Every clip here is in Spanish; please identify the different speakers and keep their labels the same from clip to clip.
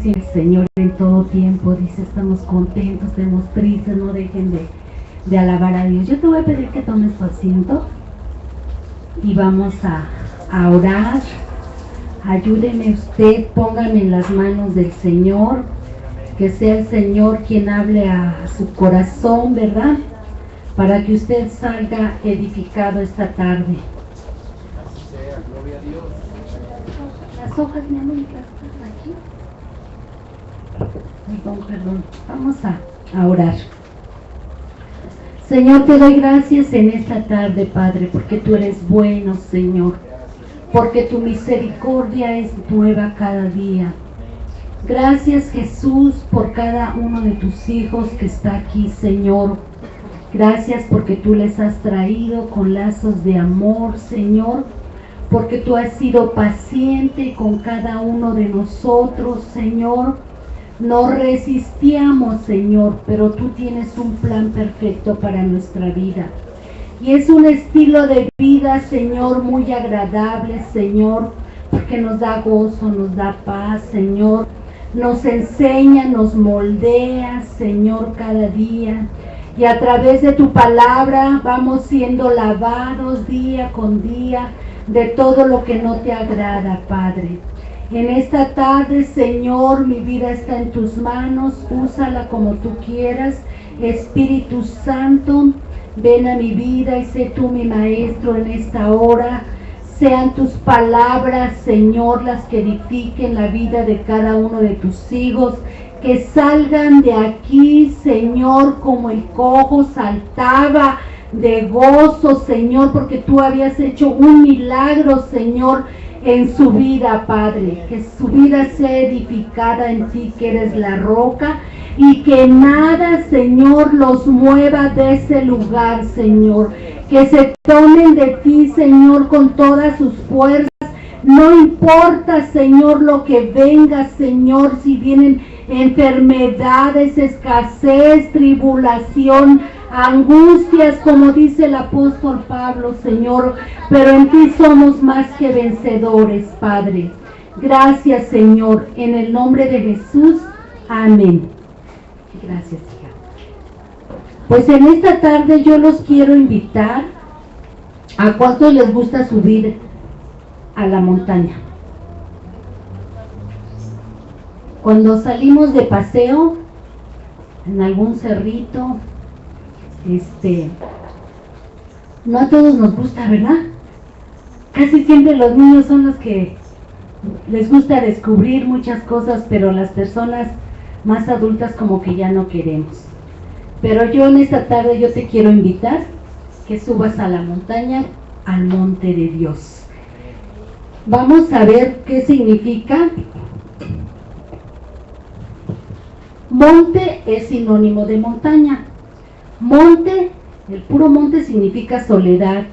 Speaker 1: siempre Señor en todo tiempo. Dice, estamos contentos, tenemos prisa, no dejen de alabar a Dios. Yo te voy a pedir que tomes tu asiento y vamos a orar. Ayúdeme usted, póngame en las manos del Señor, que sea el Señor quien hable a su corazón, ¿verdad? Para que usted salga edificado esta tarde.
Speaker 2: Gloria a Dios.
Speaker 1: Las hojas, mi amor, aquí. Perdón. Vamos a orar. Señor, te doy gracias en esta tarde, Padre, porque tú eres bueno, Señor, porque tu misericordia es nueva cada día. Gracias, Jesús, por cada uno de tus hijos que está aquí, Señor. Gracias porque tú les has traído con lazos de amor, Señor, porque tú has sido paciente con cada uno de nosotros, Señor. No resistíamos, Señor, pero tú tienes un plan perfecto para nuestra vida. Y es un estilo de vida, Señor, muy agradable, Señor, porque nos da gozo, nos da paz, Señor. Nos enseña, nos moldea, Señor, cada día. Y a través de tu palabra vamos siendo lavados día con día de todo lo que no te agrada, Padre. En esta tarde, Señor, mi vida está en tus manos, úsala como tú quieras. Espíritu Santo, ven a mi vida y sé tú mi maestro en esta hora. Sean tus palabras, Señor, las que edifiquen la vida de cada uno de tus hijos. Que salgan de aquí, Señor, como el cojo saltaba de gozo, Señor, porque tú habías hecho un milagro, Señor, en su vida, Padre. Que su vida sea edificada en ti, que eres la roca, y que nada, Señor, los mueva de ese lugar, Señor. Que se tomen de ti, Señor, con todas sus fuerzas. No importa, Señor, lo que venga, Señor, si vienen enfermedades, escasez, tribulación, angustias, como dice el apóstol Pablo, Señor, pero en ti somos más que vencedores, Padre. Gracias, Señor, en el nombre de Jesús, amén. Gracias, hija. Pues en esta tarde yo los quiero invitar. ¿A cuántos les gusta subir a la montaña? Cuando salimos de paseo en algún cerrito, no a todos nos gusta, ¿verdad? Casi siempre los niños son los que les gusta descubrir muchas cosas, pero las personas más adultas como que ya no queremos. Pero yo en esta tarde yo te quiero invitar que subas a la montaña, al monte de Dios. Vamos a ver qué significa. Monte es sinónimo de montaña. Monte, el puro monte significa soledad,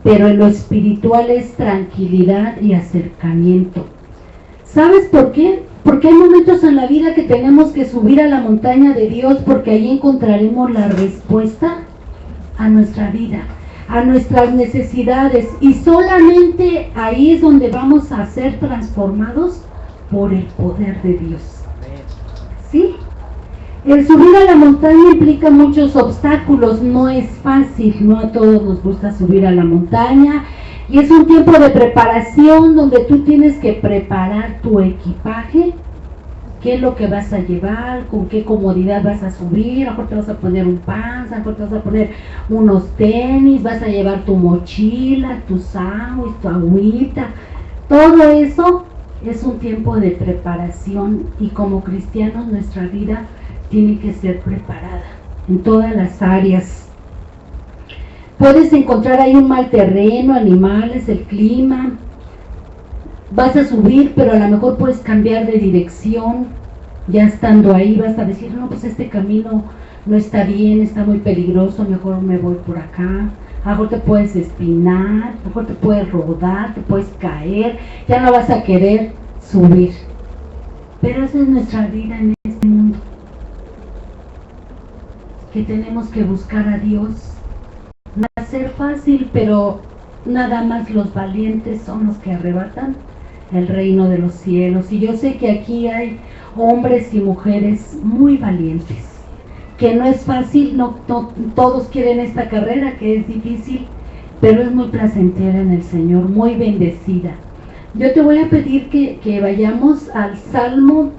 Speaker 1: pero en lo espiritual es tranquilidad y acercamiento. ¿Sabes por qué? Porque hay momentos en la vida que tenemos que subir a la montaña de Dios, porque ahí encontraremos la respuesta a nuestra vida, a nuestras necesidades, y solamente ahí es donde vamos a ser transformados por el poder de Dios. ¿Sí? El subir a la montaña implica muchos obstáculos, no es fácil, no a todos nos gusta subir a la montaña, y es un tiempo de preparación donde tú tienes que preparar tu equipaje, qué es lo que vas a llevar, con qué comodidad vas a subir. A lo mejor te vas a poner un pants, a lo mejor te vas a poner unos tenis, vas a llevar tu mochila, tu sándwich, tu agüita. Todo eso es un tiempo de preparación, y como cristianos nuestra vida tiene que ser preparada en todas las áreas. Puedes encontrar ahí un mal terreno, animales, el clima. Vas a subir, pero a lo mejor puedes cambiar de dirección. Ya estando ahí vas a decir, no, pues este camino no está bien, está muy peligroso, mejor me voy por acá. A lo mejor te puedes espinar, a lo mejor te puedes rodar, te puedes caer, ya no vas a querer subir. Pero esa es nuestra vida en este mundo, que tenemos que buscar a Dios. No va a ser fácil, pero nada más los valientes son los que arrebatan el reino de los cielos. Y yo sé que aquí hay hombres y mujeres muy valientes, que no es fácil, no todos quieren esta carrera, que es difícil, pero es muy placentera en el Señor, muy bendecida. Yo te voy a pedir que vayamos al Salmo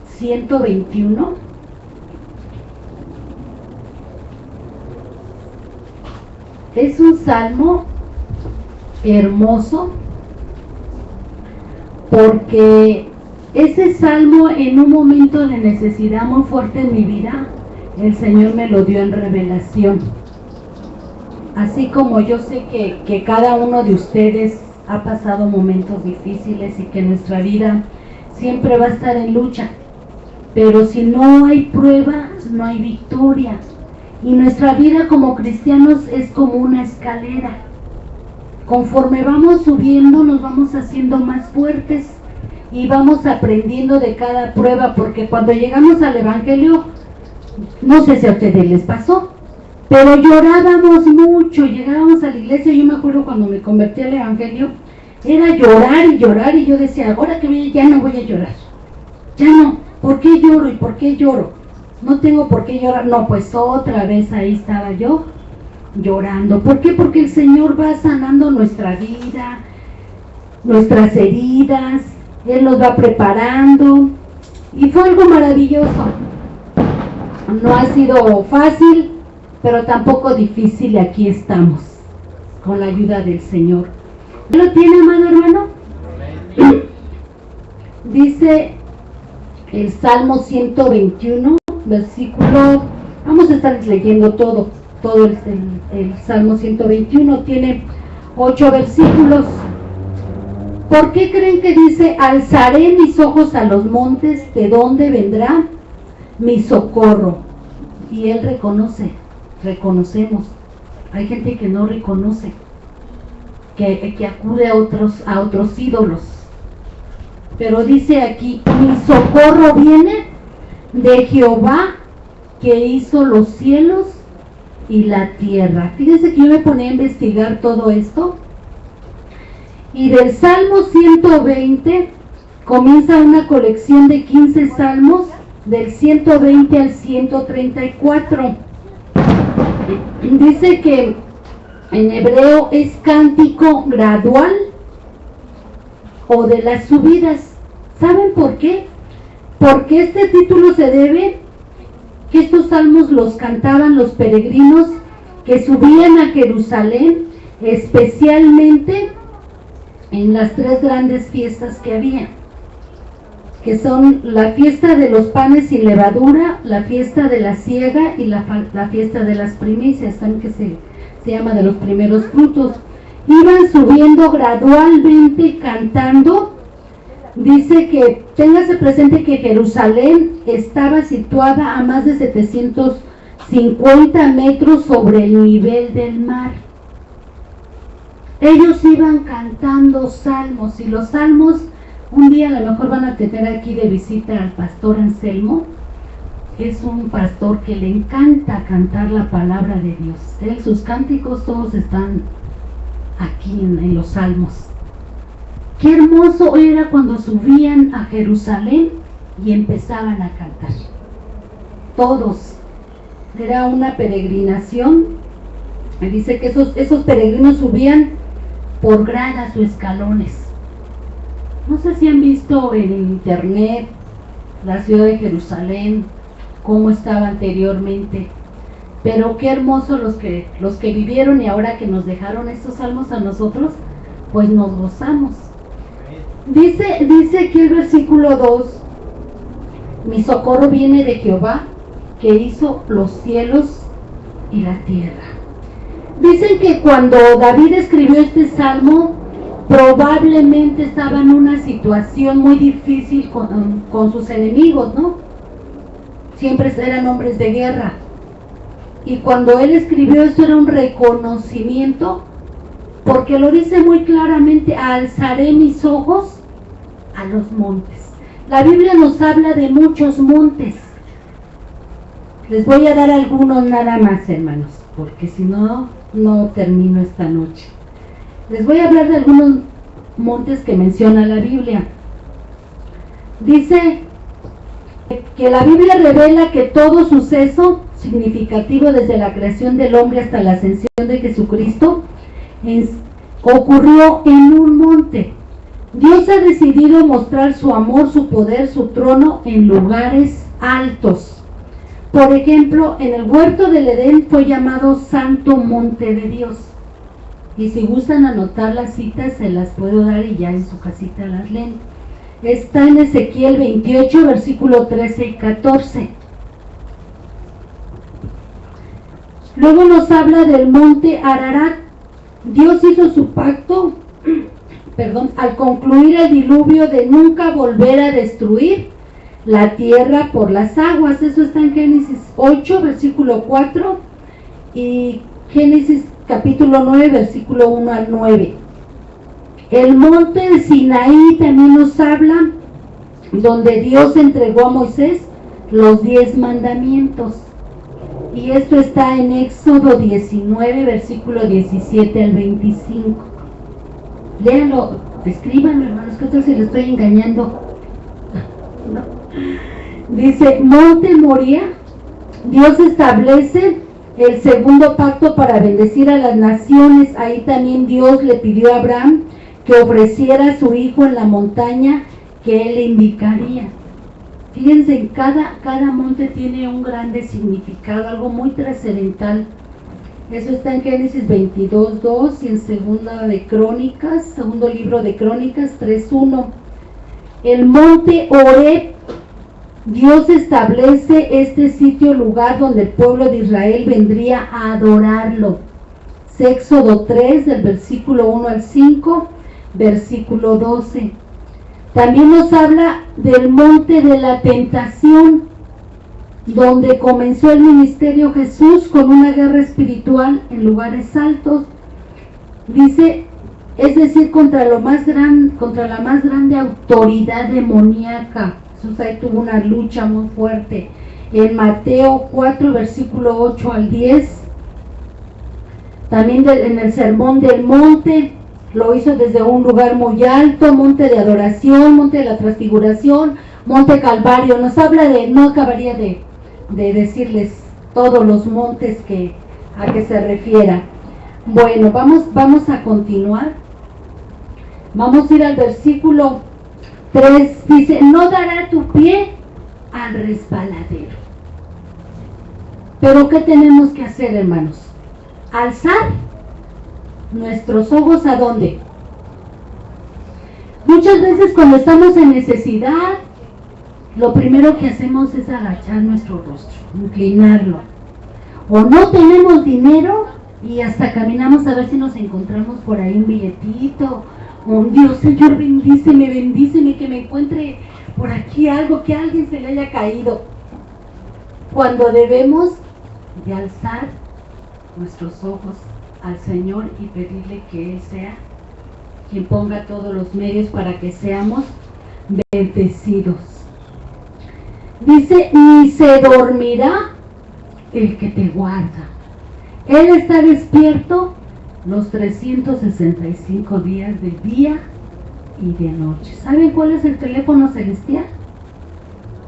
Speaker 1: 121. Es un salmo hermoso, porque ese salmo, en un momento de necesidad muy fuerte en mi vida, el Señor me lo dio en revelación. Así como yo sé que cada uno de ustedes ha pasado momentos difíciles y que nuestra vida siempre va a estar en lucha, pero si no hay prueba, no hay victoria. Y nuestra vida como cristianos es como una escalera. Conforme vamos subiendo, nos vamos haciendo más fuertes y vamos aprendiendo de cada prueba, porque cuando llegamos al Evangelio, no sé si a ustedes les pasó, pero llorábamos mucho. Llegábamos a la iglesia. Yo me acuerdo cuando me convertí al Evangelio, era llorar y llorar, y yo decía, ahora que ya no voy a llorar, ya no. ¿Por qué lloro y por qué lloro? No tengo por qué llorar. No, pues otra vez ahí estaba yo llorando. ¿Por qué? Porque el Señor va sanando nuestra vida, nuestras heridas, Él nos va preparando, y fue algo maravilloso. No ha sido fácil, pero tampoco difícil, y aquí estamos, con la ayuda del Señor. ¿Lo tiene, amado hermano? Dice el Salmo 121, versículo, vamos a estar leyendo todo el Salmo 121, tiene 8 versículos. ¿Por qué creen que dice, alzaré mis ojos a los montes, de dónde vendrá mi socorro? Y él reconocemos. Hay gente que no reconoce, que acude a otros ídolos. Pero dice aquí, mi socorro viene de Jehová, que hizo los cielos y la tierra. Fíjense que yo me ponía a investigar todo esto, y del Salmo 120 comienza una colección de 15 salmos, del 120 al 134. Dice que en hebreo es cántico gradual o de las subidas. ¿Saben por qué? Porque este título se debe que estos salmos los cantaban los peregrinos que subían a Jerusalén, especialmente en las 3 grandes fiestas que había, que son la fiesta de los panes sin levadura, la fiesta de la siega y la fiesta de las primicias, también que se llama de los primeros frutos. Iban subiendo gradualmente cantando. Dice que téngase presente que Jerusalén estaba situada a más de 750 metros sobre el nivel del mar. Ellos iban cantando salmos, y los salmos, un día a lo mejor van a tener aquí de visita al pastor Anselmo. Es un pastor que le encanta cantar la palabra de Dios. Sus cánticos todos están aquí en los salmos. Qué hermoso era cuando subían a Jerusalén y empezaban a cantar. Todos. Era una peregrinación. Me dice que esos peregrinos subían por gradas o escalones. No sé si han visto en internet la ciudad de Jerusalén, cómo estaba anteriormente, pero qué hermoso los que vivieron, y ahora que nos dejaron estos salmos a nosotros, pues nos gozamos. Dice aquí el versículo 2, mi socorro viene de Jehová, que hizo los cielos y la tierra. Dicen que cuando David escribió este salmo, probablemente estaba en una situación muy difícil con sus enemigos, ¿no? Siempre eran hombres de guerra. Y cuando él escribió esto, era un reconocimiento, porque lo dice muy claramente, alzaré mis ojos a los montes. La Biblia nos habla de muchos montes. Les voy a dar algunos nada más, hermanos, porque si no, no termino esta noche. Les voy a hablar de algunos montes que menciona la Biblia. Dice que la Biblia revela que todo suceso significativo desde la creación del hombre hasta la ascensión de Jesucristo ocurrió en un monte. Dios ha decidido mostrar su amor, su poder, su trono en lugares altos. Por ejemplo, en el huerto del Edén fue llamado Santo Monte de Dios. Y si gustan anotar las citas, se las puedo dar y ya en su casita las leen. Está en Ezequiel 28, versículo 13 y 14. Luego nos habla del monte Ararat. Dios hizo su pacto, al concluir el diluvio, de nunca volver a destruir la tierra por las aguas. Eso está en Génesis 8, versículo 4 y Génesis capítulo 9, versículo 1 al 9. El monte de Sinaí también nos habla, donde Dios entregó a Moisés los 10 mandamientos. Y esto está en Éxodo 19, versículo 17 al 25. Léanlo, escríbanlo, hermanos, que esto se lo estoy engañando. No. Dice, Monte Moría, Dios establece el segundo pacto para bendecir a las naciones. Ahí también Dios le pidió a Abraham que ofreciera a su hijo en la montaña que él le indicaría. Fíjense, cada monte tiene un grande significado, algo muy trascendental. Eso está en Génesis 22:2 y en segundo libro de Crónicas 3:1. El monte Horeb, Dios establece este sitio, lugar donde el pueblo de Israel vendría a adorarlo. Éxodo 3, del versículo 1 al 5, versículo 12. También nos habla del monte de la tentación, donde comenzó el ministerio Jesús con una guerra espiritual en lugares altos. Dice, es decir, contra la más grande autoridad demoníaca. Jesús ahí tuvo una lucha muy fuerte. En Mateo 4, versículo 8 al 10. También en el Sermón del Monte, lo hizo desde un lugar muy alto, monte de adoración, monte de la transfiguración, monte Calvario. Nos habla no acabaría de decirles todos los montes a que se refiera. Bueno, vamos a continuar. Vamos a ir al versículo 3. Dice, no dará tu pie al resbaladero. Pero ¿qué tenemos que hacer, hermanos? Alzar nuestros ojos ¿a dónde? Muchas veces cuando estamos en necesidad, lo primero que hacemos es agachar nuestro rostro, inclinarlo. O no tenemos dinero y hasta caminamos a ver si nos encontramos por ahí un billetito. O Dios, Señor, bendíceme, que me encuentre por aquí algo, que a alguien se le haya caído. Cuando debemos de alzar nuestros ojos al Señor y pedirle que Él sea quien ponga todos los medios para que seamos bendecidos. Dice, ni se dormirá el que te guarda. Él está despierto los 365 días de día y de noche. ¿Saben cuál es el teléfono celestial?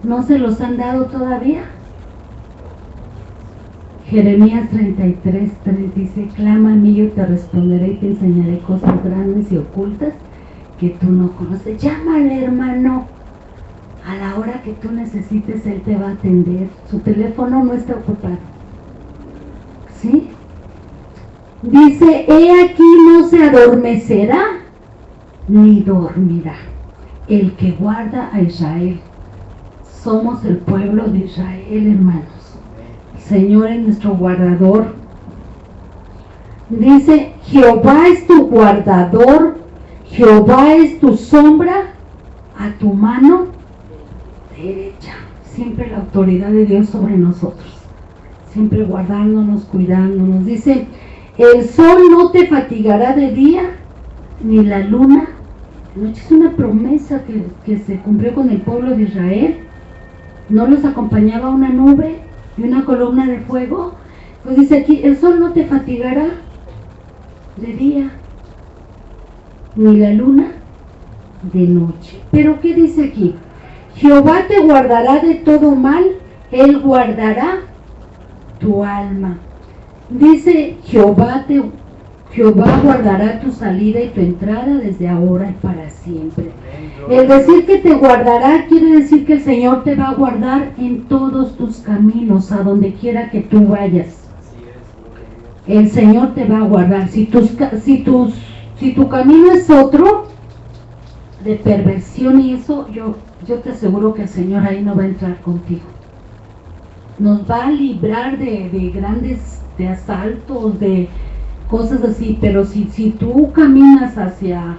Speaker 1: ¿No se los han dado todavía? Jeremías 33:3 dice, clama a mí, yo te responderé y te enseñaré cosas grandes y ocultas que tú no conoces. Llámale, hermano, a la hora que tú necesites, Él te va a atender. Su teléfono no está ocupado. ¿Sí? Dice, he aquí no se adormecerá ni dormirá el que guarda a Israel. Somos el pueblo de Israel, hermanos. Señor es nuestro guardador. Dice, Jehová es tu guardador, Jehová es tu sombra a tu mano derecha. Siempre la autoridad de Dios sobre nosotros, siempre guardándonos, cuidándonos. Dice, el sol no te fatigará de día, ni la luna de noche. Es una promesa que se cumplió con el pueblo de Israel. ¿No los acompañaba una nube y una columna de fuego? Pues dice aquí, el sol no te fatigará de día, ni la luna de noche. Pero ¿qué dice aquí? Jehová te guardará de todo mal, Él guardará tu alma. Dice Jehová guardará tu salida y tu entrada desde ahora y para siempre. El decir que te guardará quiere decir que el Señor te va a guardar en todos tus caminos, a donde quiera que tú vayas. El Señor te va a guardar. Si tu camino es otro, de perversión y eso, yo te aseguro que el Señor ahí no va a entrar contigo. Nos va a librar de grandes, de asaltos, de cosas así, pero si tú caminas hacia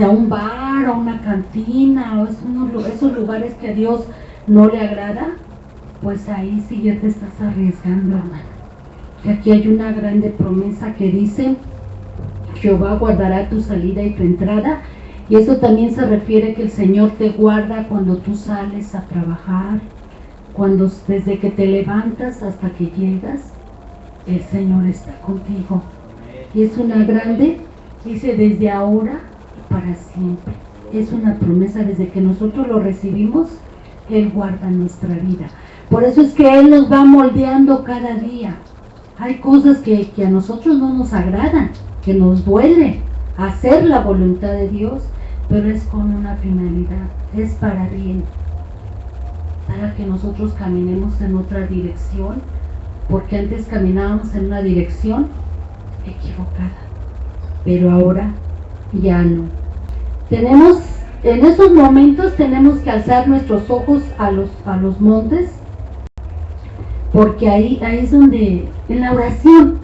Speaker 1: un bar o una cantina o esos lugares que a Dios no le agrada, pues ahí sí ya te estás arriesgando, hermano. Que aquí hay una grande promesa que dice: Jehová guardará tu salida y tu entrada. Y eso también se refiere que el Señor te guarda cuando tú sales a trabajar, desde que te levantas hasta que llegas, el Señor está contigo. Y es una grande, dice, desde ahora y para siempre. Es una promesa, desde que nosotros lo recibimos, Él guarda nuestra vida. Por eso es que Él nos va moldeando cada día. Hay cosas que a nosotros no nos agradan, que nos duele hacer la voluntad de Dios, pero es con una finalidad, es para bien, para que nosotros caminemos en otra dirección, porque antes caminábamos en una dirección equivocada, pero ahora ya no. En esos momentos tenemos que alzar nuestros ojos a los montes, porque ahí es donde, en la oración,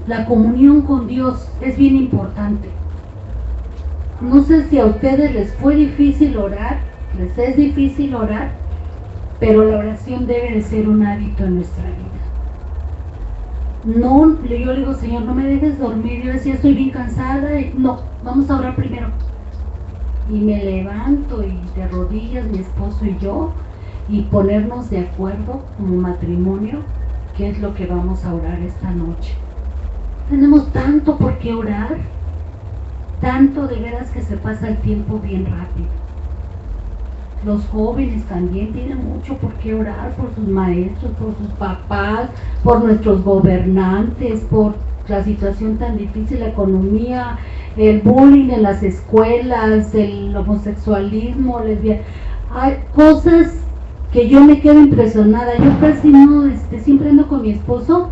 Speaker 1: la comunión con Dios es bien importante. No sé si a ustedes les fue difícil orar, les es difícil orar, pero la oración debe de ser un hábito en nuestra vida. No, yo le digo: Señor, no me dejes dormir. Yo decía: estoy bien cansada. No, vamos a orar primero. Y me levanto y de rodillas mi esposo y yo, y ponernos de acuerdo como matrimonio qué es lo que vamos a orar esta noche. Tenemos tanto por qué orar, tanto, de veras, que se pasa el tiempo bien rápido. Los jóvenes también tienen mucho por qué orar, por sus maestros, por sus papás, por nuestros gobernantes, por la situación tan difícil, la economía, el bullying en las escuelas, el homosexualismo, lesbianismo. Hay cosas que yo me quedo impresionada. Yo casi no, siempre ando con mi esposo,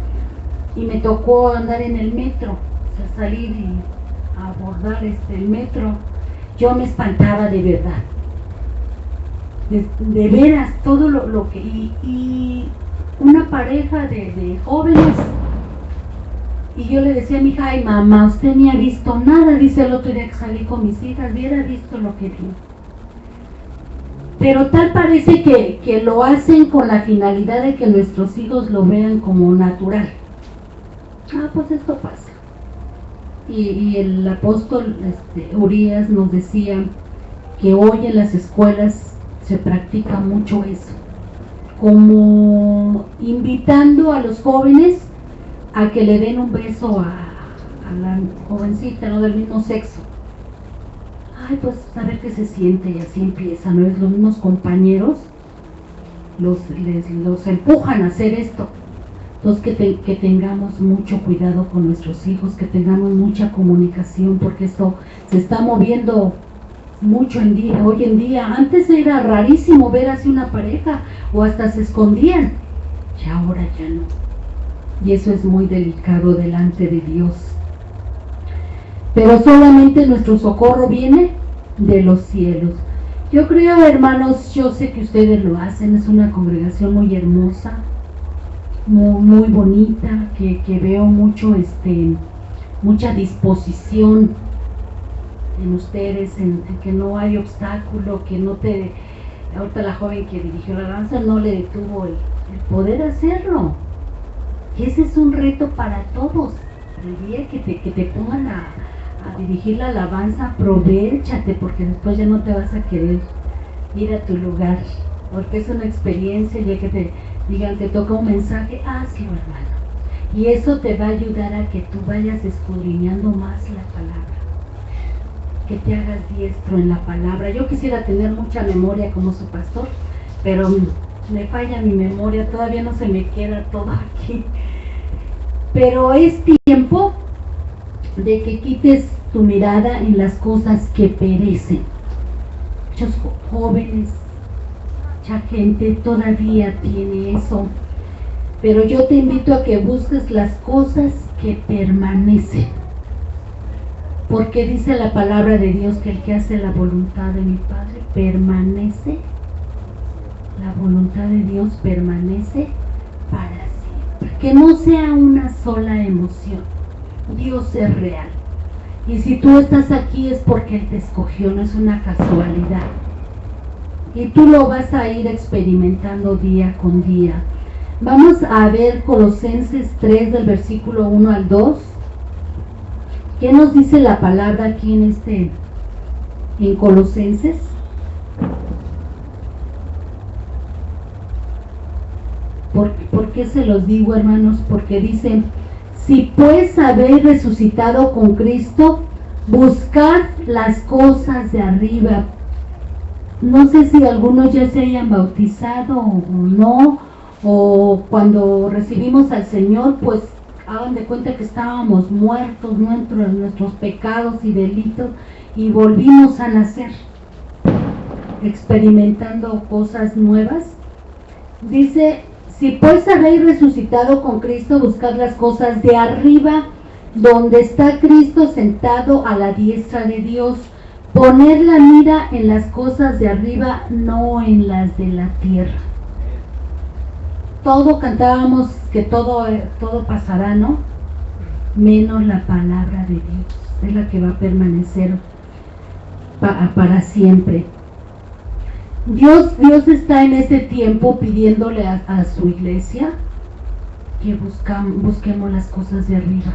Speaker 1: y me tocó andar en el metro, o sea, salir y abordar el metro. Yo me espantaba de verdad, de veras, todo lo que, y una pareja de jóvenes, y yo le decía a mi hija: ay, mamá, usted ni ha visto nada. Dice: el otro día que salí con mis hijas, hubiera visto lo que vi. Pero tal parece que lo hacen con la finalidad de que nuestros hijos lo vean como natural. Pues esto pasa. Y el apóstol Urias nos decía que hoy en las escuelas se practica mucho eso, como invitando a los jóvenes a que le den un beso a la jovencita, ¿no?, del mismo sexo. Ay, pues a ver qué se siente, y así empieza, ¿no? Es los mismos compañeros los empujan a hacer esto. Entonces que tengamos mucho cuidado con nuestros hijos, que tengamos mucha comunicación, porque esto se está moviendo mucho hoy en día. Antes era rarísimo ver así una pareja, o hasta se escondían, y ahora ya no. Y eso es muy delicado delante de Dios. Pero solamente nuestro socorro viene de los cielos. Yo creo, hermanos, yo sé que ustedes lo hacen, es una congregación muy hermosa, muy bonita, que veo mucha disposición en ustedes, en que no hay obstáculo, que no te... Ahorita la joven que dirigió la alabanza no le detuvo el poder hacerlo. Ese es un reto para todos. El día que te pongan a dirigir la alabanza, aprovéchate, porque después ya no te vas a querer ir a tu lugar, porque es una experiencia. Ya que te digan, te toca un mensaje, hazlo, hermano, y eso te va a ayudar a que tú vayas escudriñando más la palabra. que te hagas diestro en la palabra. Yo quisiera tener mucha memoria como su pastor, pero me falla mi memoria, todavía no se me queda todo aquí. Pero es tiempo de que quites tu mirada en las cosas que perecen. Muchos jóvenes, mucha gente todavía tiene eso, pero yo te invito a que busques las cosas que permanecen, porque dice la palabra de Dios que el que hace la voluntad de mi Padre permanece. La voluntad de Dios permanece para siempre, que no sea una sola emoción. Dios es real, y si tú estás aquí es porque Él te escogió, no es una casualidad, y tú lo vas a ir experimentando día con día. Vamos a ver Colosenses 3 del versículo 1 al 2. ¿Qué nos dice la palabra aquí en Colosenses? ¿Por qué se los digo, hermanos? Porque dice: si pues habéis resucitado con Cristo, buscad las cosas de arriba. No sé si algunos ya se hayan bautizado o no, o cuando recibimos al Señor, pues hagan de cuenta que estábamos muertos en nuestros pecados y delitos, y volvimos a nacer, experimentando cosas nuevas. Dice: si pues habéis resucitado con Cristo, buscad las cosas de arriba, donde está Cristo sentado a la diestra de Dios. Poned la mira en las cosas de arriba, no en las de la tierra. Todo cantábamos que todo pasará, ¿no? Menos la palabra de Dios, es la que va a permanecer para siempre. Dios está en ese tiempo pidiéndole a su iglesia que busquemos las cosas de arriba.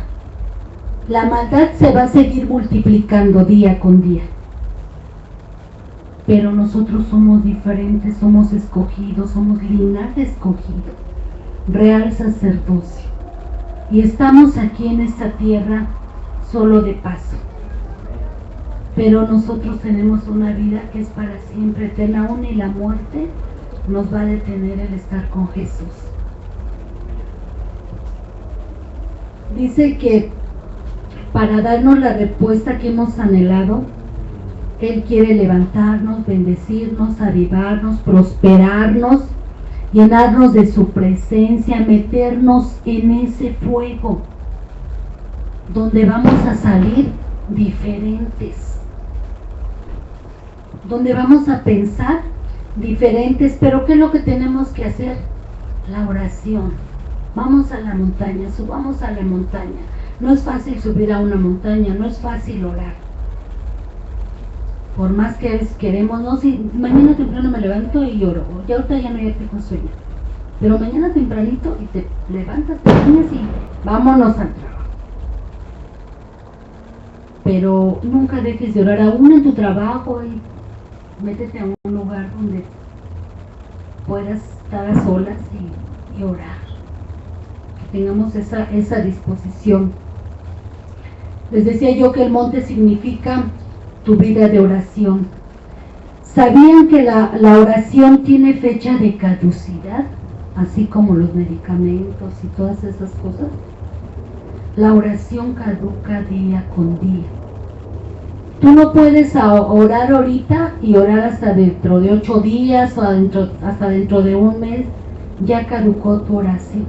Speaker 1: La maldad se va a seguir multiplicando día con día, pero nosotros somos diferentes, somos escogidos, somos linaje escogido, real sacerdocio, y estamos aquí en esta tierra solo de paso. Pero nosotros tenemos una vida que es para siempre, eterna, aún y la muerte nos va a detener el estar con Jesús. Dice que para darnos la respuesta que hemos anhelado, Él quiere levantarnos, bendecirnos, avivarnos, prosperarnos, llenarnos de su presencia, meternos en ese fuego donde vamos a salir diferentes, donde vamos a pensar diferentes. Pero ¿qué es lo que tenemos que hacer? La oración. Vamos a la montaña, subamos a la montaña. No es fácil subir a una montaña, no es fácil orar. Por más que queremos, no, si mañana temprano me levanto y oro, ya ahorita ya no tengo sueño, pero mañana tempranito y te levantas, te bañas y vámonos al trabajo. Pero nunca dejes de orar, aún en tu trabajo, y métete a un lugar donde puedas estar a solas y orar. Que tengamos esa disposición. Les decía yo que el monte significa tu vida de oración. ¿Sabían que la oración tiene fecha de caducidad? Así como los medicamentos y todas esas cosas. La oración caduca día con día. Tú no puedes orar ahorita y orar hasta dentro de 8 días o hasta dentro de un mes. Ya caducó tu oración.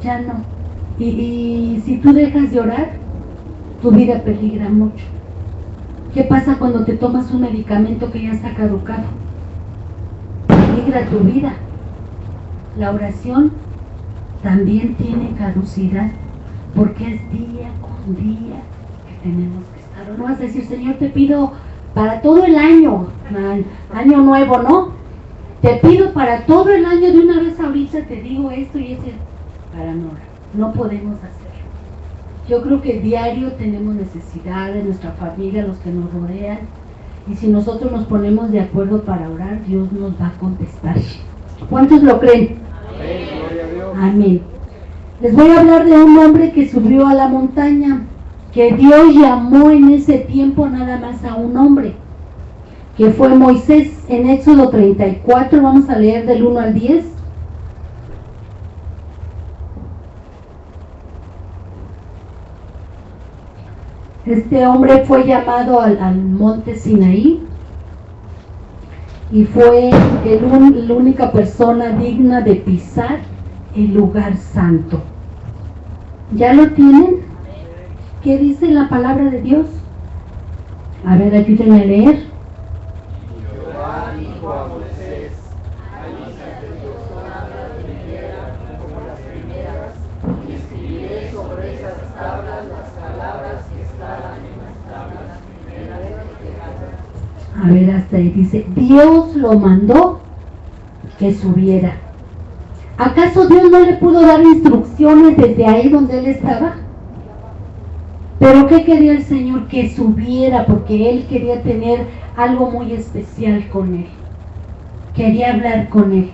Speaker 1: Ya no. Y si tú dejas de orar, tu vida peligra mucho. ¿Qué pasa cuando te tomas un medicamento que ya está caducado? Peligra tu vida. La oración también tiene caducidad, porque es día con día que tenemos que estar. No vas a decir: Señor, te pido para todo el año, año nuevo, ¿no? Te pido para todo el año, de una vez ahorita te digo esto y ese. Para no orar. No podemos hacerlo. Yo creo que diario tenemos necesidad de nuestra familia, los que nos rodean, y si nosotros nos ponemos de acuerdo para orar, Dios nos va a contestar. ¿Cuántos lo creen?
Speaker 2: Amén.
Speaker 1: Amén. Les voy a hablar de un hombre que subió a la montaña. que Dios llamó en ese tiempo nada más a un hombre, que fue Moisés. En Éxodo 34, vamos a leer del 1 al 10. Este hombre fue llamado al monte Sinaí y fue la única persona digna de pisar el lugar santo. ¿Ya lo tienen? ¿Qué dice la palabra de Dios? A ver, ayúdenme a leer.
Speaker 2: Jehová dijo a Moisés: alízate tus tablas de piedra como las primeras, y escribiré sobre esas tablas las palabras que estaban en las tablas primeras que dejaste.
Speaker 1: A ver, hasta ahí dice, Dios lo mandó que subiera. ¿Acaso Dios no le pudo dar instrucciones desde ahí donde él estaba? Pero ¿qué quería el Señor? Que subiera, porque él quería tener algo muy especial con él. Quería hablar con él.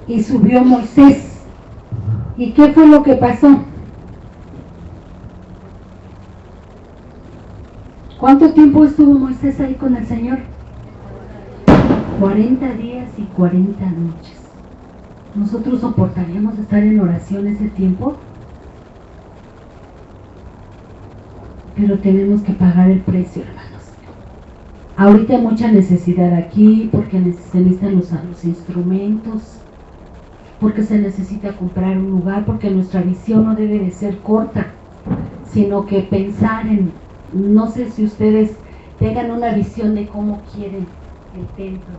Speaker 1: Y subió Moisés. ¿Y qué fue lo que pasó? ¿Cuánto tiempo estuvo Moisés ahí con el Señor? 40 días y 40 noches. ¿Nosotros soportaríamos estar en oración ese tiempo? Pero tenemos que pagar el precio, hermanos. Ahorita hay mucha necesidad aquí porque se necesitan los instrumentos, porque se necesita comprar un lugar, porque nuestra visión no debe de ser corta, sino que pensar en, no sé si ustedes tengan una visión de cómo quieren el templo,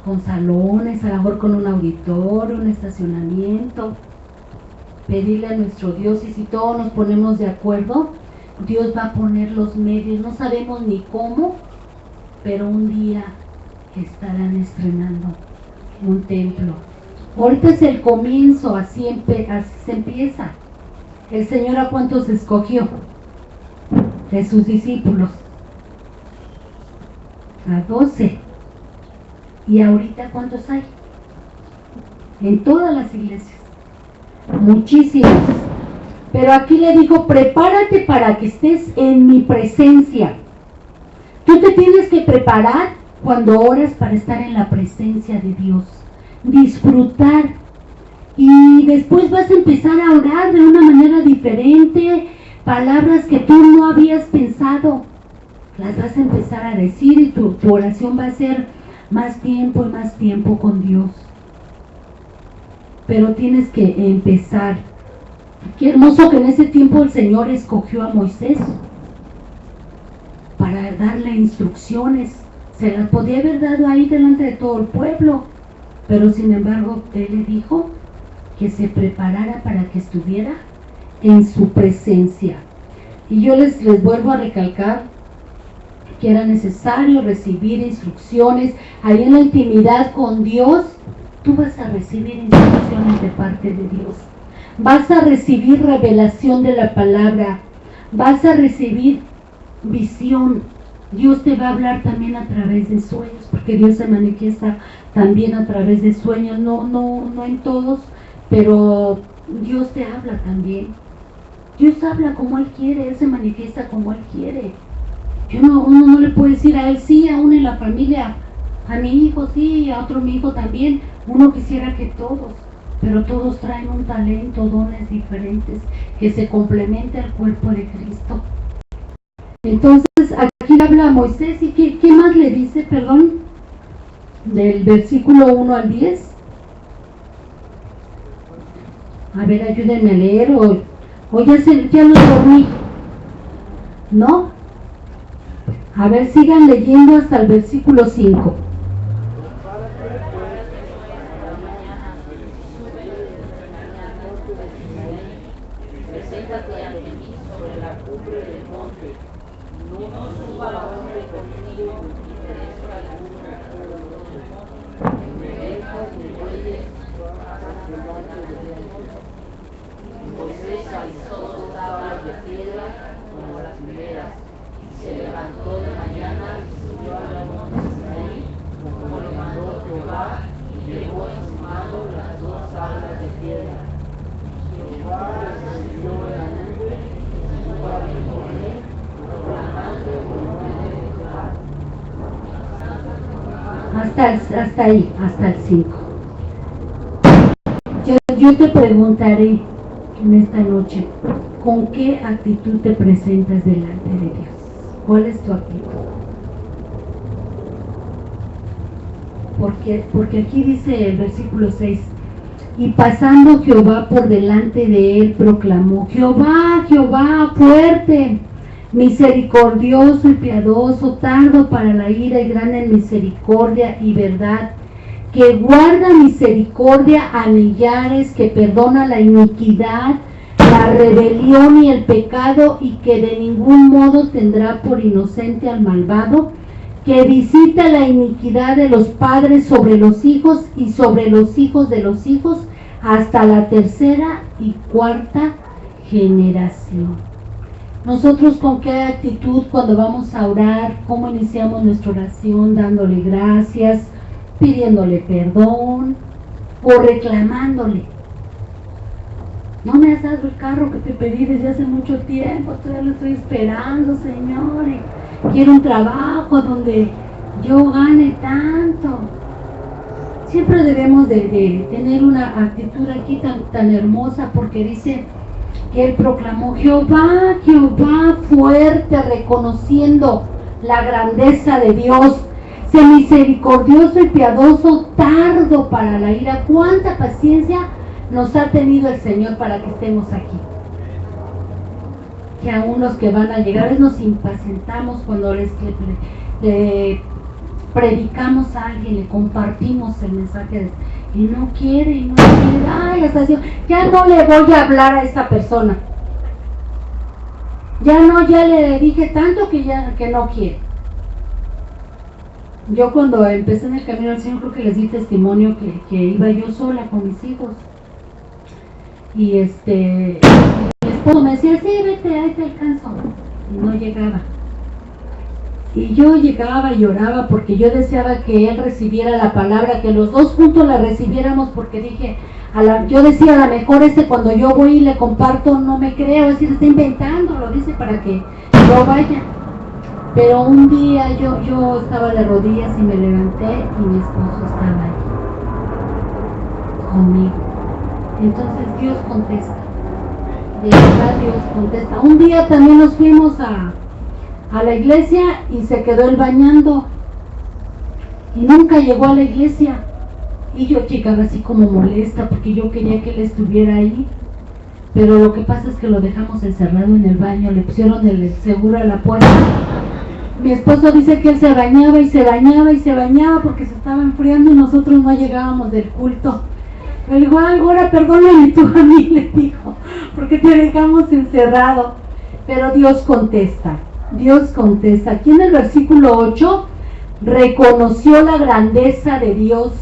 Speaker 1: con salones, a lo mejor con un auditorio, un estacionamiento. Pedirle a nuestro Dios, y si todos nos ponemos de acuerdo, Dios va a poner los medios. No sabemos ni cómo, pero un día estarán estrenando un templo. Ahorita es el comienzo, así se empieza. El Señor, ¿a cuántos escogió? De sus discípulos, a 12. ¿Y ahorita cuántos hay? En todas las iglesias. Muchísimas. Pero aquí le dijo, prepárate para que estés en mi presencia. Tú te tienes que preparar cuando oras para estar en la presencia de Dios, disfrutar, y después vas a empezar a orar de una manera diferente, palabras que tú no habías pensado, las vas a empezar a decir, y tu oración va a ser más tiempo y más tiempo con Dios. Pero tienes que empezar. Qué hermoso que en ese tiempo el Señor escogió a Moisés para darle instrucciones. Se las podía haber dado ahí delante de todo el pueblo, pero sin embargo él le dijo que se preparara para que estuviera en su presencia. Y yo les vuelvo a recalcar que era necesario recibir instrucciones. Ahí en la intimidad con Dios, tú vas a recibir instrucciones de parte de Dios. Vas a recibir revelación de la palabra. Vas a recibir visión. Dios te va a hablar también a través de sueños, porque Dios se manifiesta también a través de sueños. No en todos, pero Dios te habla también. Dios habla como Él quiere, Él se manifiesta como Él quiere. Uno no le puede decir a Él sí, aún en la familia, a mi hijo sí, a otro mi hijo también. Uno quisiera que todos, pero todos traen un talento, dones diferentes, que se complementa al cuerpo de Cristo. Entonces aquí habla Moisés, y ¿qué más le dice, perdón? Del versículo 1 al 10. A ver, ayúdenme a leer, o ya lo dormí, ¿no? A ver, sigan leyendo hasta el versículo 5.
Speaker 2: Preséntate ante mí sobre la cumbre del monte. No suba la hombre contigo y te destra la luna. Ovejas ni bueyes pasan delante de ti. Moisés alzó sus tablas de piedra como las primeras, y se levantó de mañana y subió al monte Sinaí, como le mandó Jehová, y llevó en su mano las dos tablas de piedra. Jehová recibió el anuncio
Speaker 1: hasta ahí, hasta el 5. Yo te preguntaré en esta noche, ¿con qué actitud te presentas delante de Dios? ¿Cuál es tu actitud? Porque aquí dice el versículo 6, y pasando Jehová por delante de él, proclamó: Jehová, Jehová, fuerte, misericordioso y piadoso, tardo para la ira y grande en misericordia y verdad, que guarda misericordia a millares, que perdona la iniquidad, la rebelión y el pecado, y que de ningún modo tendrá por inocente al malvado, que visita la iniquidad de los padres sobre los hijos y sobre los hijos de los hijos, hasta la tercera y cuarta generación. Nosotros, ¿con qué actitud cuando vamos a orar? ¿Cómo iniciamos nuestra oración? Dándole gracias, pidiéndole perdón o reclamándole. No me has dado el carro que te pedí desde hace mucho tiempo, todavía lo estoy esperando, Señor, y quiero un trabajo donde yo gane tanto. Siempre debemos de tener una actitud aquí tan hermosa, porque dice que él proclamó: Jehová, Jehová, fuerte, reconociendo la grandeza de Dios, sé misericordioso y piadoso, tardo para la ira. ¿Cuánta paciencia nos ha tenido el Señor para que estemos aquí? Que aún los que van a llegar, a veces nos impacientamos cuando le predicamos a alguien, le compartimos el mensaje y no quiere, ay, hasta así, ya no le voy a hablar a esa persona, ya le dije tanto que no quiere. Yo cuando empecé en el camino al Señor, creo que les di testimonio que iba yo sola con mis hijos, y mi esposo me decía: sí, vete, ahí te alcanzo, y no llegaba. Y yo llegaba y lloraba porque yo deseaba que él recibiera la palabra, que los dos juntos la recibiéramos, porque dije, yo decía, a lo mejor cuando yo voy y le comparto no me creo, es decir, está inventando, lo dice para que yo vaya. Pero un día yo estaba de rodillas y me levanté y mi esposo estaba ahí conmigo. Entonces Dios contesta, de verdad Dios contesta. Un día también nos fuimos a la iglesia y se quedó él bañando y nunca llegó a la iglesia, y yo llegaba así como molesta porque yo quería que él estuviera ahí, pero lo que pasa es que lo dejamos encerrado en el baño, le pusieron el seguro a la puerta. Mi esposo dice que él se bañaba y se bañaba y se bañaba porque se estaba enfriando y nosotros no llegábamos del culto. Le digo: ahora perdóname tú a mí, le dijo, porque te dejamos encerrado. Pero Dios contesta. Dios contesta. Aquí en el versículo 8, reconoció la grandeza de Dios,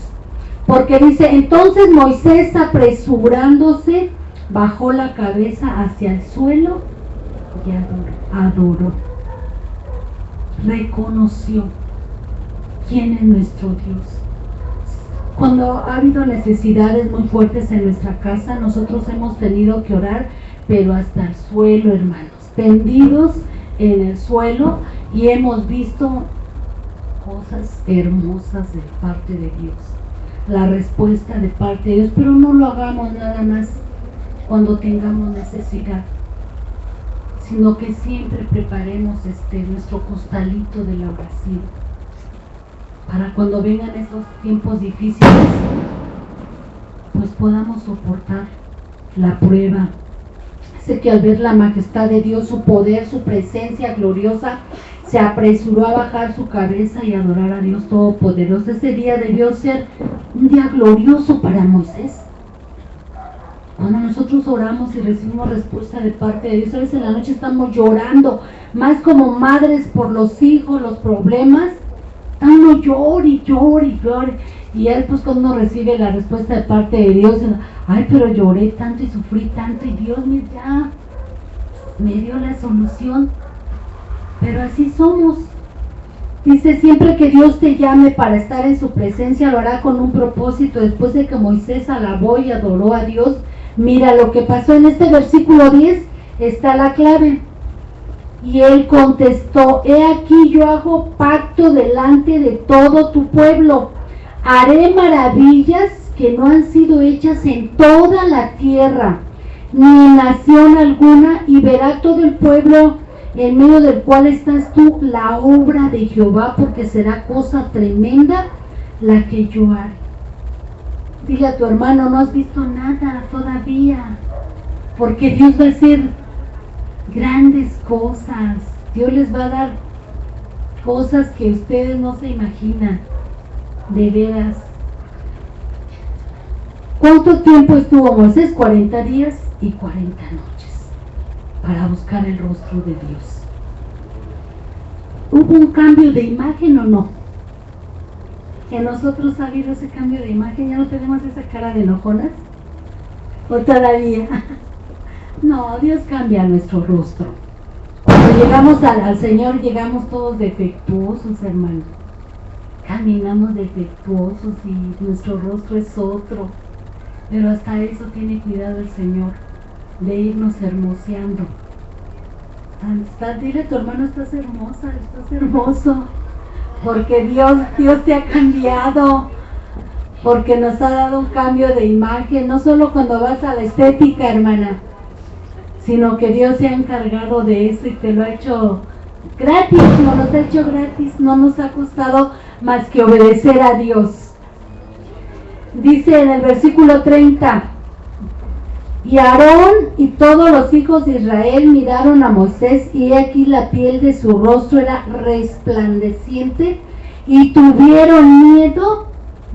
Speaker 1: porque dice: entonces Moisés, apresurándose, bajó la cabeza hacia el suelo y adoró. Reconoció quién es nuestro Dios. Cuando ha habido necesidades muy fuertes en nuestra casa, nosotros hemos tenido que orar, pero hasta el suelo, hermanos, tendidos en el suelo, y hemos visto cosas hermosas de parte de Dios, la respuesta de parte de Dios. Pero no lo hagamos nada más cuando tengamos necesidad, sino que siempre preparemos nuestro costalito de la oración, para cuando vengan esos tiempos difíciles, pues podamos soportar la prueba. Sé que al ver la majestad de Dios, su poder, su presencia gloriosa, se apresuró a bajar su cabeza y adorar a Dios Todopoderoso. Ese día debió ser un día glorioso para Moisés. Cuando nosotros oramos y recibimos respuesta de parte de Dios, a veces en la noche estamos llorando, más como madres por los hijos, los problemas, uno llora y llora y llora, y él, pues, cuando uno recibe la respuesta de parte de Dios, ay, pero lloré tanto y sufrí tanto y Dios ya me dio la solución. Pero así somos. Dice: siempre que Dios te llame para estar en su presencia, lo hará con un propósito. Después de que Moisés alabó y adoró a Dios, mira lo que pasó en este versículo 10, está la clave. Y él contestó: he aquí, yo hago pacto delante de todo tu pueblo. Haré maravillas que no han sido hechas en toda la tierra, ni en nación alguna, y verá todo el pueblo en medio del cual estás tú la obra de Jehová, porque será cosa tremenda la que yo haré. Dile a tu hermano: no has visto nada todavía, porque Dios va a hacer grandes cosas. Dios les va a dar cosas que ustedes no se imaginan, de veras. ¿Cuánto tiempo estuvo Moisés? 40 días y 40 noches para buscar el rostro de Dios. ¿Hubo un cambio de imagen o no? ¿En nosotros ha habido ese cambio de imagen? ¿Ya no tenemos esa cara de enojonas? ¿O todavía? No, Dios cambia nuestro rostro. Cuando llegamos al Señor, llegamos todos defectuosos, hermanos. Caminamos defectuosos y nuestro rostro es otro. Pero hasta eso tiene cuidado el Señor, de irnos hermoseando. Dile a tu hermano: estás hermosa, estás hermoso, porque Dios te ha cambiado, porque nos ha dado un cambio de imagen, no solo cuando vas a la estética, hermana, sino que Dios se ha encargado de eso y te lo ha hecho gratis. Nos lo ha hecho gratis, no nos ha costado más que obedecer a Dios. Dice en el versículo 30: y Aarón y todos los hijos de Israel miraron a Moisés, y he aquí la piel de su rostro era resplandeciente, y tuvieron miedo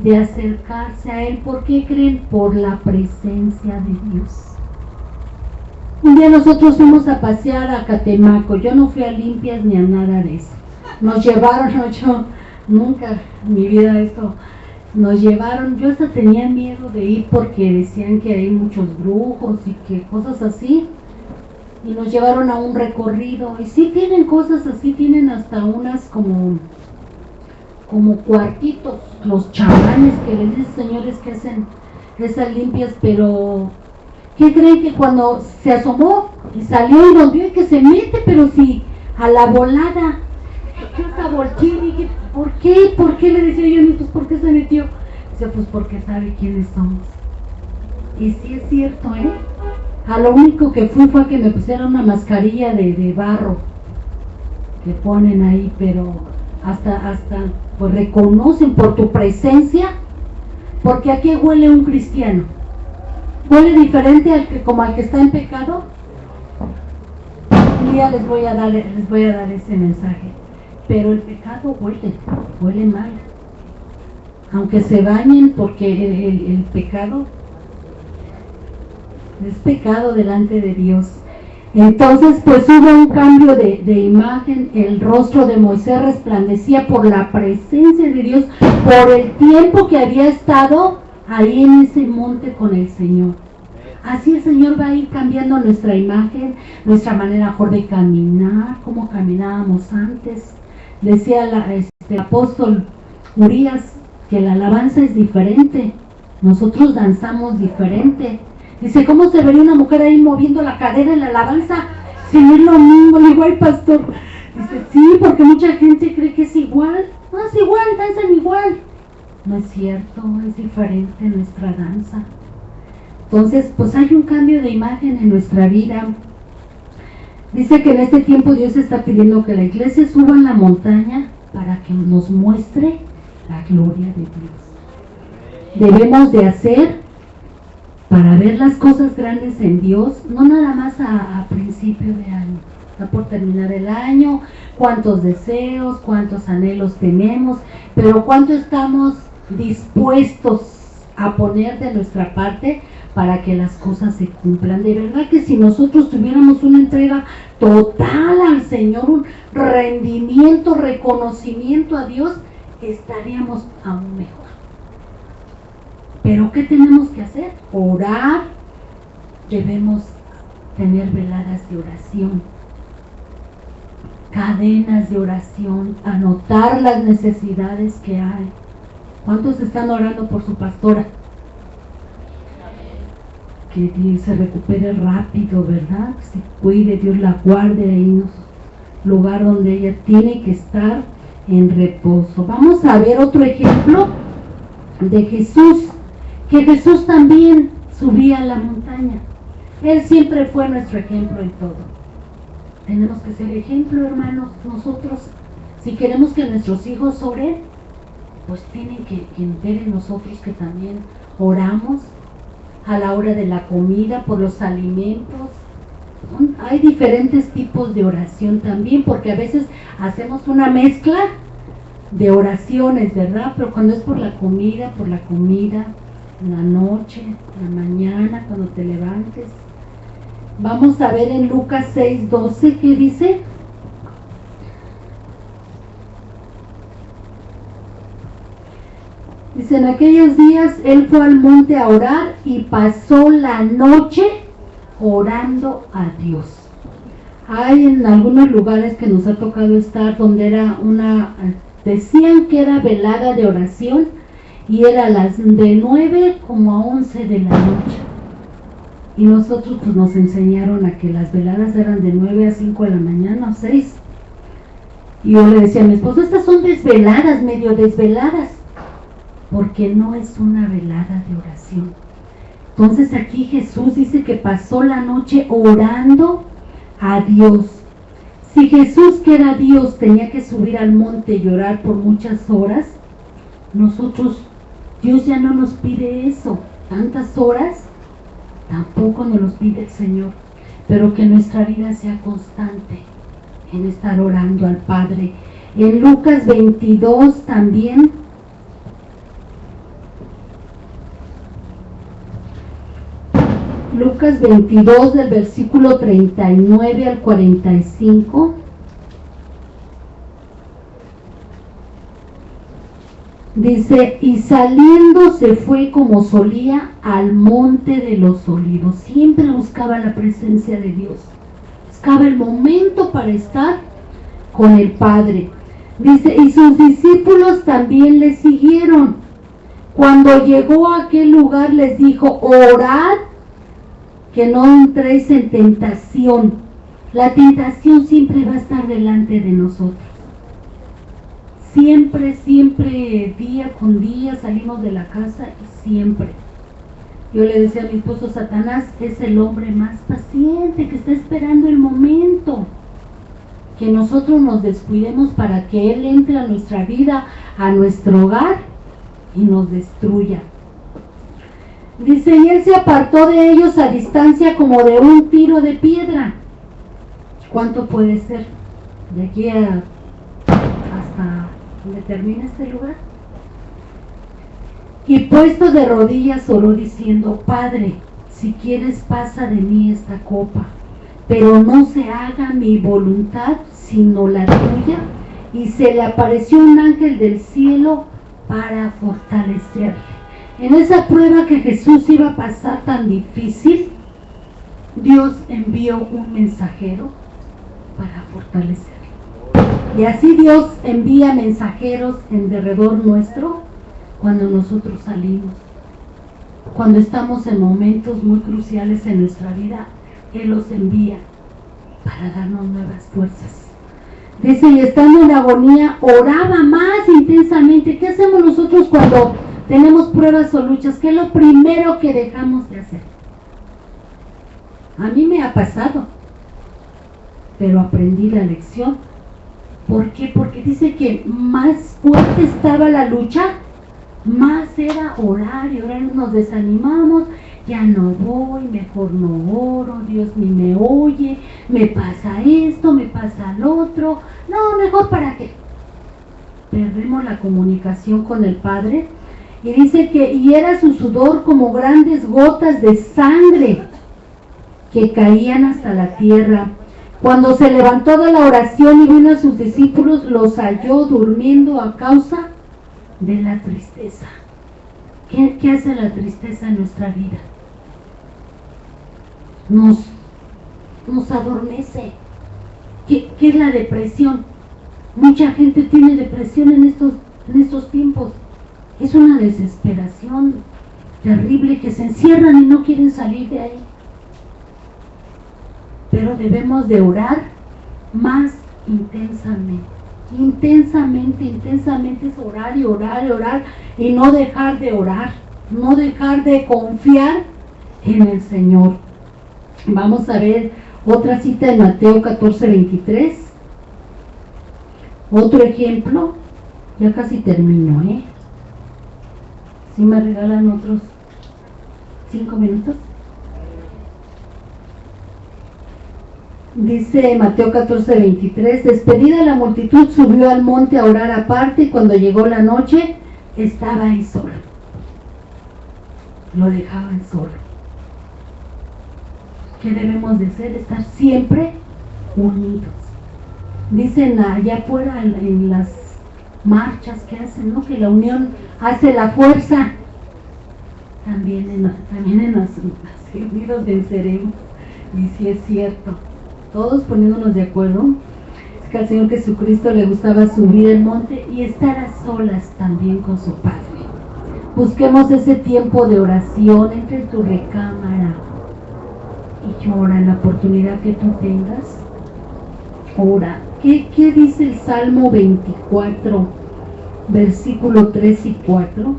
Speaker 1: de acercarse a él. ¿Por qué creen? Por la presencia de Dios. Un día nosotros fuimos a pasear a Catemaco. Yo no fui a limpias ni a nada de eso. Nos llevaron, yo nunca en mi vida esto. Nos llevaron, yo hasta tenía miedo de ir porque decían que hay muchos brujos y que cosas así, y nos llevaron a un recorrido, y sí tienen cosas así, tienen hasta unas como cuartitos, los chamanes que les dicen, señores, que hacen esas limpias. Pero ¿qué creen? Que cuando se asomó y salió y nos vio y que se mete, pero sí, a la volada. Yo hasta volteé y dije: ¿por qué? ¿Por qué? Le decía yo: pues ¿por qué se metió? Dice: pues porque sabe quiénes somos. Y sí es cierto, A lo único que fue a que me pusieran una mascarilla de barro que ponen ahí, pero hasta pues reconocen por tu presencia. Porque ¿a qué huele un cristiano? ¿Huele diferente como al que está en pecado? Un día les voy a dar ese mensaje. Pero el pecado huele mal, aunque se bañen, porque el pecado es pecado delante de Dios. Entonces pues hubo un cambio de imagen. El rostro de Moisés resplandecía por la presencia de Dios, por el tiempo que había estado ahí en ese monte con el Señor. Así el Señor va a ir cambiando nuestra imagen, nuestra manera mejor de caminar, como caminábamos antes. Decía el apóstol Urias que la alabanza es diferente, nosotros danzamos diferente. Dice: ¿cómo se vería una mujer ahí moviendo la cadera en la alabanza? Si no es lo mismo. Le digo: ay, pastor. Dice: sí, porque mucha gente cree que es igual. No es igual, danzan igual. No es cierto, es diferente nuestra danza. Entonces pues hay un cambio de imagen en nuestra vida. Dice que en este tiempo Dios está pidiendo que la iglesia suba a la montaña para que nos muestre la gloria de Dios. Debemos de hacer para ver las cosas grandes en Dios, no nada más a principio de año. Está por terminar el año, cuántos deseos, cuántos anhelos tenemos, pero cuánto estamos dispuestos a poner de nuestra parte para que las cosas se cumplan. De verdad que si nosotros tuviéramos una entrega total al Señor, un rendimiento, reconocimiento a Dios, estaríamos aún mejor. Pero ¿qué tenemos que hacer? Orar. Debemos tener veladas de oración, cadenas de oración, anotar las necesidades que hay. ¿Cuántos están orando por su pastora? Que Dios se recupere rápido, ¿verdad? Que se cuide, Dios la guarde ahí, lugar donde ella tiene que estar en reposo. Vamos a ver otro ejemplo de Jesús, que Jesús también subía a la montaña. Él siempre fue nuestro ejemplo en todo. Tenemos que ser ejemplo, hermanos. Nosotros, si queremos que nuestros hijos oren, pues tienen que ver en nosotros que también oramos a la hora de la comida, por los alimentos. Hay diferentes tipos de oración también, porque a veces hacemos una mezcla de oraciones, ¿verdad? Pero cuando es por la comida, en la noche, en la mañana, cuando te levantes. Vamos a ver en Lucas 6:12, ¿qué dice? Dice, en aquellos días él fue al monte a orar y pasó la noche orando a Dios. Hay en algunos lugares que nos ha tocado estar donde era decían que era velada de oración y era las de 9 como a 11 de la noche. Y nosotros pues nos enseñaron a que las veladas eran de 9 a 5 de la mañana o 6. Y yo le decía a mi esposo, estas son desveladas, medio desveladas, porque no es una velada de oración. Entonces aquí Jesús dice que pasó la noche orando a Dios. Si Jesús, que era Dios, tenía que subir al monte y orar por muchas horas, nosotros, Dios ya no nos pide eso, tantas horas, tampoco nos los pide el Señor, pero que nuestra vida sea constante en estar orando al Padre. En Lucas 22 también, Lucas 22 del versículo 39 al 45. Dice, y saliendo se fue como solía al monte de los olivos. Siempre buscaba la presencia de Dios. Buscaba el momento para estar con el Padre. Dice, y sus discípulos también le siguieron. Cuando llegó a aquel lugar les dijo, orad que no entréis en tentación. La tentación siempre va a estar delante de nosotros. Siempre, día con día salimos de la casa y siempre. Yo le decía a mi esposo, Satanás es el hombre más paciente que está esperando el momento que nosotros nos descuidemos para que él entre a nuestra vida, a nuestro hogar y nos destruya. Dice, y él se apartó de ellos a distancia como de un tiro de piedra. ¿Cuánto puede ser? De aquí hasta donde termina este lugar. Y puesto de rodillas oró diciendo, Padre, si quieres pasa de mí esta copa, pero no se haga mi voluntad sino la tuya. Y se le apareció un ángel del cielo para fortalecerle. En esa prueba que Jesús iba a pasar tan difícil, Dios envió un mensajero para fortalecerlo. Y así Dios envía mensajeros en derredor nuestro cuando nosotros salimos. Cuando estamos en momentos muy cruciales en nuestra vida, Él los envía para darnos nuevas fuerzas. Dice, y estando en agonía, oraba más intensamente. ¿Qué hacemos nosotros cuando tenemos pruebas o luchas? ¿Qué es lo primero que dejamos de hacer? A mí me ha pasado, pero aprendí la lección. ¿Por qué? Porque dice que más fuerte estaba la lucha, más era orar y orar. Nos desanimamos, ya no voy, mejor no oro, Dios ni me oye, me pasa esto, me pasa lo otro, no, mejor para qué. Perdemos la comunicación con el Padre. Y dice que y era su sudor como grandes gotas de sangre que caían hasta la tierra. Cuando se levantó de la oración y vino a sus discípulos, los halló durmiendo a causa de la tristeza. ¿Qué hace la tristeza en nuestra vida? Nos adormece. ¿Qué es la depresión? Mucha gente tiene depresión en estos tiempos. Es una desesperación terrible, que se encierran y no quieren salir de ahí. Pero debemos de orar más intensamente. Intensamente es orar y orar y orar y no dejar de orar, no dejar de confiar en el Señor. Vamos a ver otra cita en Mateo 14:23. Otro ejemplo, ya casi termino, ¿sí me regalan otros 5 minutos? Dice Mateo 14:23, despedida la multitud subió al monte a orar aparte y cuando llegó la noche estaba ahí solo. Lo dejaban solo. ¿Qué debemos de hacer? Estar siempre unidos. Dicen allá afuera en las marchas que hacen, ¿no? Que la unión hace la fuerza. También en los unidos venceremos. Y sí es cierto. Todos poniéndonos de acuerdo. Es que al Señor Jesucristo le gustaba subir el monte y estar a solas también con su Padre. Busquemos ese tiempo de oración, entre en tu recámara y llora en la oportunidad que tú tengas. Ora. ¿Qué dice el Salmo 24, versículo 3 y 4?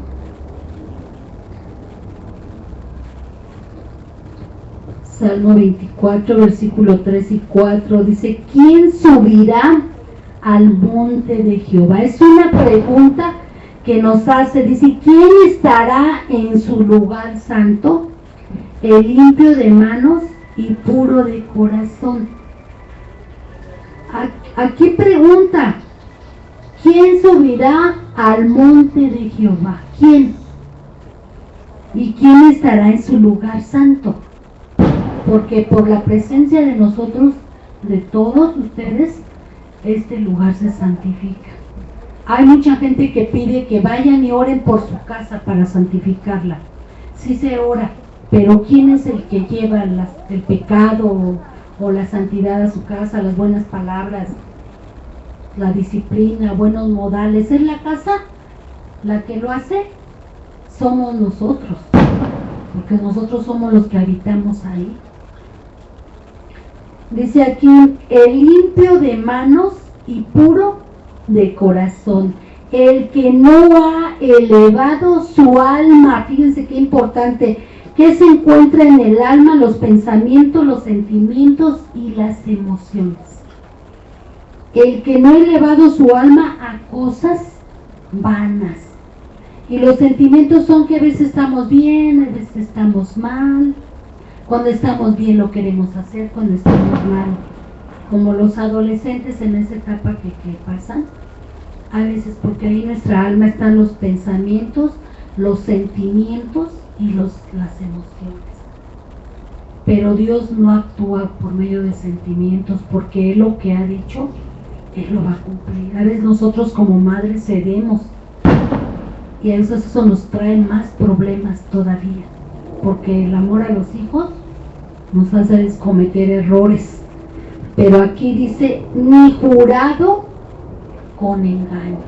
Speaker 1: Salmo 24, versículo 3 y 4 dice, ¿quién subirá al monte de Jehová? Es una pregunta que nos hace, dice, ¿quién estará en su lugar santo? El limpio de manos y puro de corazón. Aquí pregunta, ¿quién subirá al monte de Jehová? ¿Quién? ¿Y quién estará en su lugar santo? Porque por la presencia de nosotros, de todos ustedes, este lugar se santifica. Hay mucha gente que pide que vayan y oren por su casa para santificarla. Sí se ora, pero ¿quién es el que lleva el pecado o la santidad a su casa, las buenas palabras, la disciplina, buenos modales? ¿Es la casa la que lo hace? Somos nosotros, porque nosotros somos los que habitamos ahí. Dice aquí, el limpio de manos y puro de corazón, el que no ha elevado su alma. Fíjense qué importante, que se encuentra en el alma los pensamientos, los sentimientos y las emociones. El que no ha elevado su alma a cosas vanas. Y los sentimientos son que a veces estamos bien, a veces estamos mal. Cuando estamos bien lo queremos hacer, cuando estamos mal, como los adolescentes en esa etapa que pasan, a veces porque ahí en nuestra alma están los pensamientos, los sentimientos y las emociones. Pero Dios no actúa por medio de sentimientos, porque Él lo que ha dicho, Él lo va a cumplir. A veces nosotros como madres cedemos y a veces eso nos trae más problemas todavía, porque el amor a los hijos nos hace cometer errores. Pero aquí dice, ni jurado con engaño.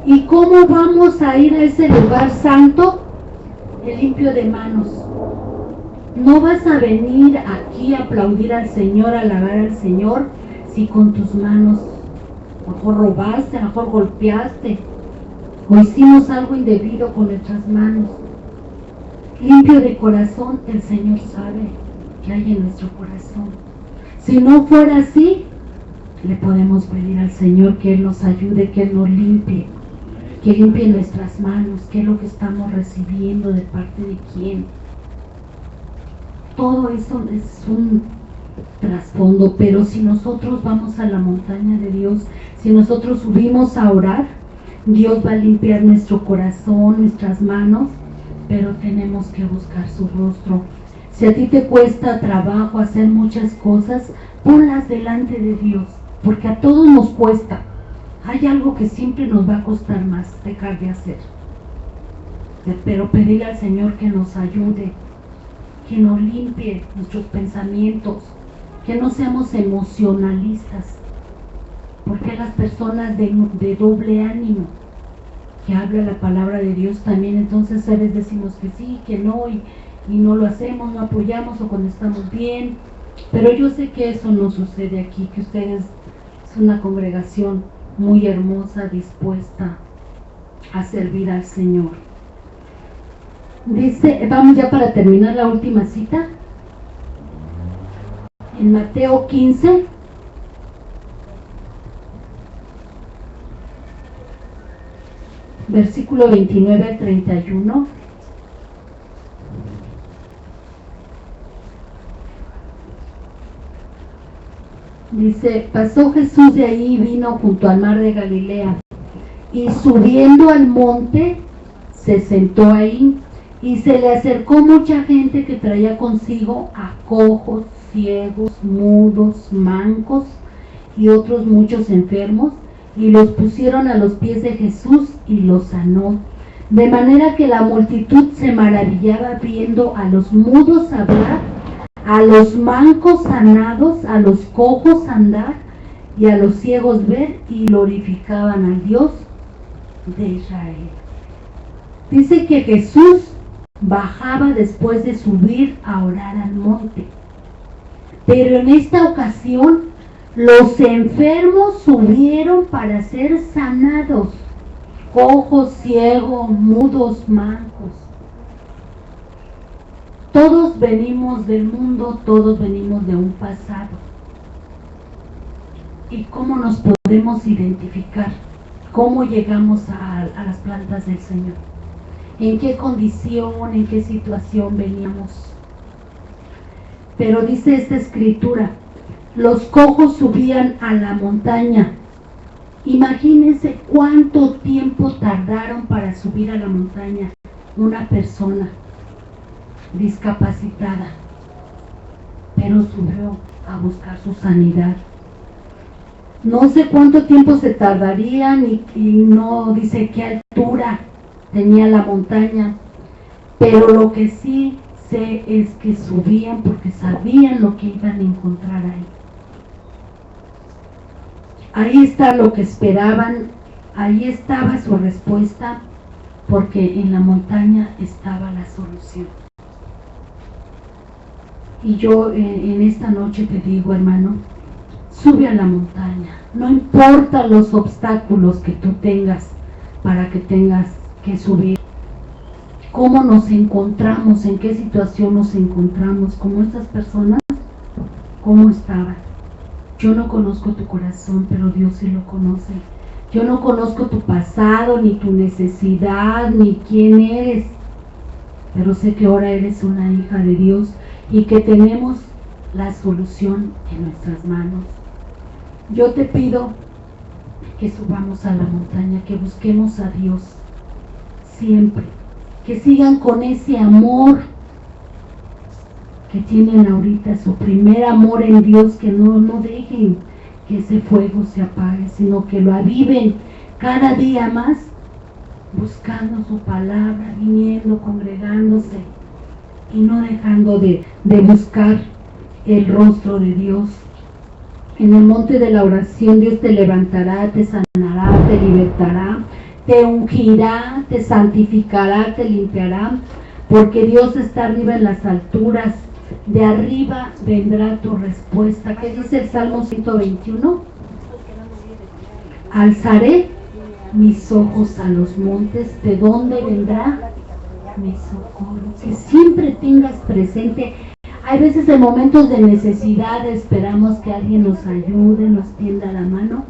Speaker 1: ¿Y cómo vamos a ir a ese lugar santo? El limpio de manos. No vas a venir aquí a aplaudir al Señor, a alabar al Señor, si con tus manos a lo mejor robaste, a lo mejor golpeaste o hicimos algo indebido con nuestras manos. Limpio de corazón, el Señor sabe que hay en nuestro corazón. Si no fuera así, le podemos pedir al Señor que Él nos ayude, que Él nos limpie, que limpie nuestras manos, qué es lo que estamos recibiendo, de parte de quién. Todo eso es un trasfondo, pero si nosotros vamos a la montaña de Dios, si nosotros subimos a orar, Dios va a limpiar nuestro corazón, nuestras manos, pero tenemos que buscar su rostro. Si a ti te cuesta trabajo hacer muchas cosas, ponlas delante de Dios, porque a todos nos cuesta. Hay algo que siempre nos va a costar más dejar de hacer. Pero pedir al Señor que nos ayude, que nos limpie nuestros pensamientos, que no seamos emocionalistas, porque las personas de doble ánimo, que habla la palabra de Dios también, entonces a veces decimos que sí, que no, y no lo hacemos, no apoyamos, o cuando estamos bien. Pero yo sé que eso no sucede aquí, que ustedes Es una congregación muy hermosa, dispuesta a servir al Señor. Dice, vamos ya para terminar la última cita. En Mateo 15, versículo 29 al 31. Dice, pasó Jesús de ahí y vino junto al mar de Galilea, y subiendo al monte, se sentó ahí, y se le acercó mucha gente que traía consigo a cojos, ciegos, mudos, mancos y otros muchos enfermos, y los pusieron a los pies de Jesús y los sanó. De manera que la multitud se maravillaba viendo a los mudos hablar, a los mancos sanados, a los cojos andar y a los ciegos ver, y glorificaban al Dios de Israel. Dice que Jesús bajaba después de subir a orar al monte, pero en esta ocasión los enfermos subieron para ser sanados, cojos, ciegos, mudos, mancos. Todos venimos del mundo, todos venimos de un pasado. ¿Y cómo nos podemos identificar? ¿Cómo llegamos a las plantas del Señor? ¿En qué condición, en qué situación veníamos? Pero dice esta escritura, los cojos subían a la montaña. Imagínense cuánto tiempo tardaron para subir a la montaña una persona discapacitada, pero subió a buscar su sanidad. No sé cuánto tiempo se tardarían y no dice qué altura tenía la montaña, pero lo que sí sé es que subían porque sabían lo que iban a encontrar ahí. Ahí está lo que esperaban, ahí estaba su respuesta, porque en la montaña estaba la solución. Y yo en esta noche te digo, hermano, sube a la montaña, no importa los obstáculos que tú tengas para que tengas que subir. ¿Cómo nos encontramos? ¿En qué situación nos encontramos? Como estas personas, ¿cómo estaban? Yo no conozco tu corazón, pero Dios sí lo conoce. Yo no conozco tu pasado, ni tu necesidad, ni quién eres, pero sé que ahora eres una hija de Dios y que tenemos la solución en nuestras manos. Yo te pido que subamos a la montaña, que busquemos a Dios siempre, que sigan con ese amor que tienen ahorita, su primer amor en Dios, que no dejen que ese fuego se apague, sino que lo aviven cada día más, buscando su palabra, viniendo, congregándose y no dejando de buscar el rostro de Dios. En el monte de la oración Dios te levantará, te sanará, te libertará, te ungirá, te santificará, te limpiará, porque Dios está arriba en las alturas. De arriba vendrá tu respuesta. ¿Qué dice el Salmo 121? Alzaré mis ojos a los montes, ¿de dónde vendrá mi socorro? Que siempre tengas presente. Hay veces en momentos de necesidad esperamos que alguien nos ayude, nos tienda la mano,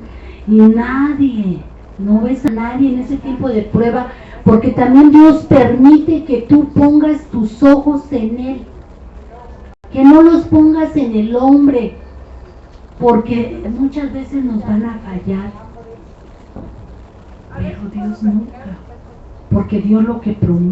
Speaker 1: y no ves a nadie en ese tiempo de prueba, porque también Dios permite que tú pongas tus ojos en Él, que no los pongas en el hombre, porque muchas veces nos van a fallar, pero Dios nunca, porque Dios lo que promete